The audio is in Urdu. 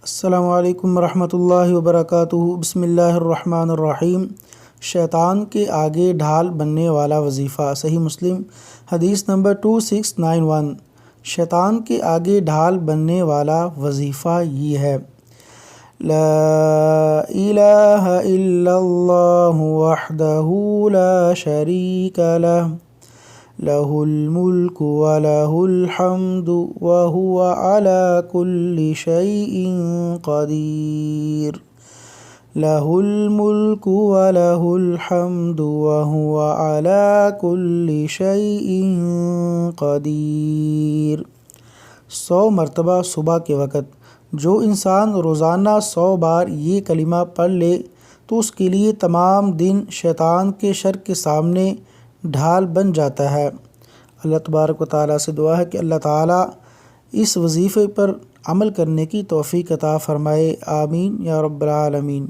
السلام علیکم ورحمۃ اللہ وبرکاتہ۔ بسم اللہ الرحمن الرحیم۔ شیطان کے آگے ڈھال بننے والا وظیفہ۔ صحیح مسلم حدیث نمبر 2691۔ شیطان کے آگے ڈھال بننے والا وظیفہ یہ ہے: لا الہ الا اللہ وحدہ لا شریک لہ لہ الملک ولہ الحمد وہو علی کل شیء قدیر لہ الملک ولہ الحمد وہو علی کل شیء قدیر۔ 100 مرتبہ صبح کے وقت جو انسان روزانہ 100 بار یہ کلمہ پڑھ لے تو اس کے لیے تمام دن شیطان کے شر کے سامنے ڈھال بن جاتا ہے۔ اللہ تبارک و تعالیٰ سے دعا ہے کہ اللہ تعالیٰ اس وظیفے پر عمل کرنے کی توفیق عطا فرمائے۔ آمین یا رب العالمین۔